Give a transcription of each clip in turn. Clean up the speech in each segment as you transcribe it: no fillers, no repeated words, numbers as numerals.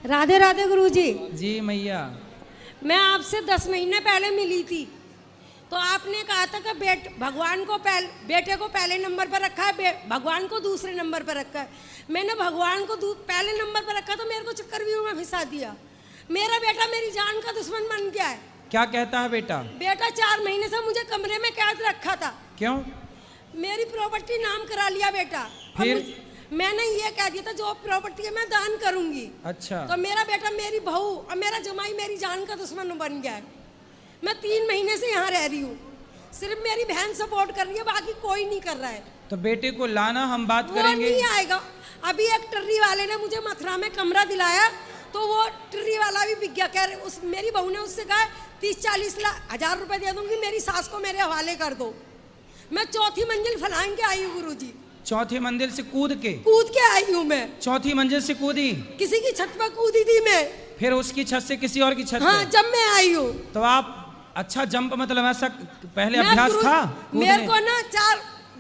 राधे राधे गुरुजी। जी मैया। मैं आपसे 10 महीने पहले मिली थी, तो आपने कहा था कि भगवान को बेटे को पहले नंबर पर रखा है, भगवान को दूसरे नंबर पर रखा है। मैंने भगवान को पहले नंबर पर रखा तो मेरे को चक्रव्यूह में फंसा दिया। मेरा बेटा मेरी जान का दुश्मन बन गया है। क्या कहता है बेटा? बेटा 4 महीने से मुझे कमरे में कैद रखा था। क्यों? मेरी प्रॉपर्टी नाम करा लिया बेटा। फिर मैंने ये कह दिया था जो प्रॉपर्टी है मैं दान करूंगी। अच्छा। तो मेरा बेटा मेरी बहू और मेरा जमाई मेरी जान का दुश्मन बन गया है। मैं 3 महीने से यहाँ रह रही हूँ, सिर्फ मेरी बहन सपोर्ट कर रही है, बाकी कोई नहीं कर रहा है। तो बेटे को लाना, हम बात वो करेंगे। नहीं आएगा। अभी एक टर्री वाले ने मुझे मथुरा में कमरा दिलाया, तो वो टर्री वाला भी बिक गया। कह रहे उस मेरी बहू ने उससे कहा 30-40 हजार रुपए दे दूंगी, मेरी सास को मेरे हवाले कर दो। मैं 4थी मंजिल फलांग के आई हूँ गुरुजी। 4थी मंजिल से कूद के आई हूँ मैं। 4थी मंजिल से कूदी? किसी की छत पर कूदी थी मैं। फिर उसकी छत से किसी और की छत? हाँ, जब मैं आई हूँ। तो आप अच्छा जंप, मतलब ऐसा पहले अभ्यास था? मेरे को ना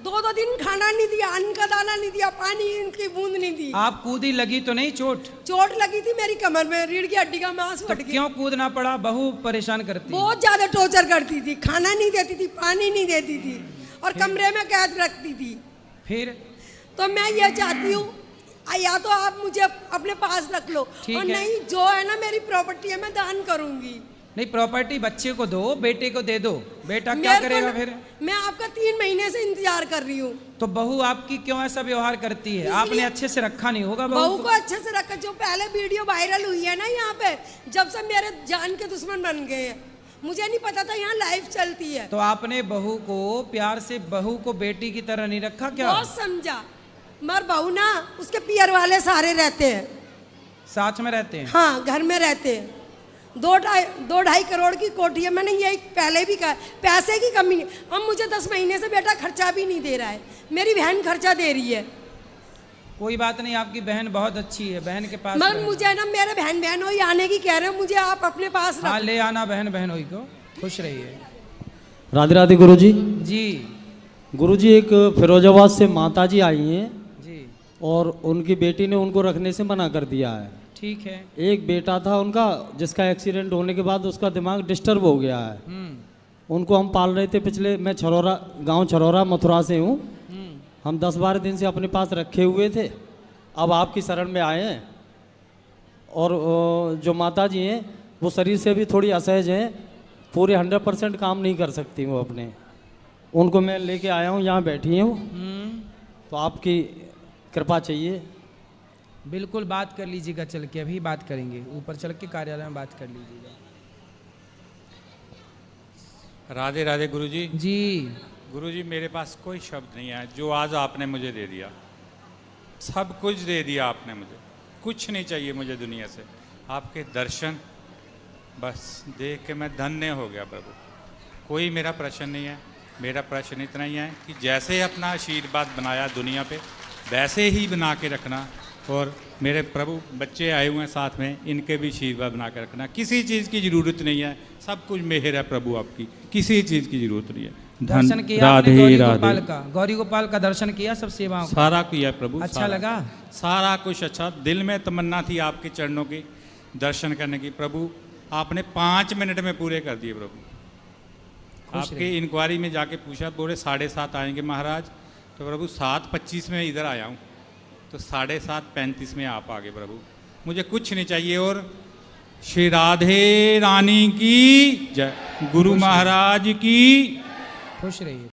2 दिन खाना नहीं दिया, अन्न का दाना नहीं दिया, पानी की बूंद नहीं दी। आप कूदी, लगी तो नहीं चोट? चोट लगी थी मेरी कमर में, रीढ़ की हड्डी का मांस फट गया। क्यों कूदना पड़ा? बहू परेशान करती? बहुत ज्यादा टॉर्चर करती थी, खाना नहीं देती थी, पानी नहीं देती थी और कमरे में कैद रखती थी। फिर तो मैं ये चाहती हूँ या तो आप मुझे अपने पास रख लो, और नहीं जो है ना मेरी प्रॉपर्टी है मैं दान करूंगी। नहीं, प्रॉपर्टी बच्चे को दो, बेटे को दे दो। बेटा क्या करेगा फिर? मैं आपका 3 महीने से इंतजार कर रही हूँ। तो बहू आपकी क्यों ऐसा व्यवहार करती है? आपने अच्छे से रखा नहीं होगा बहू को। अच्छे से रखा। जो पहले वीडियो वायरल हुई है ना यहाँ पे, जब से मेरे जान के दुश्मन बन गए हैं, मुझे नहीं पता था यहाँ लाइव चलती है। तो आपने बहू को प्यार से, बहू को बेटी की तरह नहीं रखा क्या? बहुत समझा, मगर बहू ना उसके पियर वाले सारे रहते हैं, साथ में रहते हैं। हाँ, घर में रहते हैं। 2-2.5 करोड़ की कोठी है। मैंने यही पहले भी कहा, पैसे की कमी नहीं। अब मुझे 10 महीने से बेटा खर्चा भी नहीं दे रहा है, मेरी बहन खर्चा दे रही है। कोई बात नहीं, आपकी बहन बहुत अच्छी है, बहन के पास। मगर मुझे ना मेरे बहन होई आने की कह रहे हो, मुझे आप अपने पास हाँ, ले आना बहन होई को। खुश रहिए। राधे राधे गुरुजी। जी गुरुजी, एक फिरोजाबाद से माताजी आई हैं जी, और उनकी बेटी ने उनको रखने से मना कर दिया है। ठीक है। एक बेटा था उनका, जिसका एक्सीडेंट होने के बाद उसका दिमाग डिस्टर्ब हो गया है। उनको हम पाल रहे थे। मैं गांव छरोरा मथुरा से हूँ। हम 10-12 दिन से अपने पास रखे हुए थे। अब आपकी शरण में आए हैं। और जो माता जी हैं वो शरीर से भी थोड़ी असहज हैं, पूरे 100% काम नहीं कर सकती वो अपने। उनको मैं लेके आया हूँ, यहाँ बैठी हूँ। तो आपकी कृपा चाहिए। बिल्कुल, बात कर लीजिएगा, चल के अभी बात करेंगे, ऊपर चल के कार्यालय में बात कर लीजिएगा। राधे राधे गुरुजी। जी गुरुजी, मेरे पास कोई शब्द नहीं है जो आज आपने मुझे दे दिया। सब कुछ दे दिया आपने मुझे, कुछ नहीं चाहिए मुझे दुनिया से। आपके दर्शन बस देख के मैं धन्य हो गया प्रभु। कोई मेरा प्रश्न नहीं है। मेरा प्रश्न इतना ही है कि जैसे अपना आशीर्वाद बनाया दुनिया पे, वैसे ही बना के रखना। और मेरे प्रभु बच्चे आए हुए हैं साथ में, इनके भी आशीर्वाद बना के रखना। किसी चीज़ की ज़रूरत नहीं है, सब कुछ मेहर है प्रभु आपकी, किसी चीज़ की ज़रूरत नहीं है। दर्शन किया आपने गौरी गोपाल का दर्शन किया, सब सेवाओं का सारा किया प्रभु। अच्छा लगा? सारा कुछ अच्छा। दिल में तमन्ना थी आपके चरणों की दर्शन करने की प्रभु, आपने 5 मिनट में पूरे कर दिए प्रभु। आपके इंक्वायरी में जाके पूछा, बोले 7:30 आएंगे महाराज। तो प्रभु 7:25 में इधर आया हूँ, तो 7:35 में आप आ गए प्रभु। मुझे कुछ नहीं चाहिए। और श्री राधे रानी की जय, गुरु महाराज की। खुश रहिए।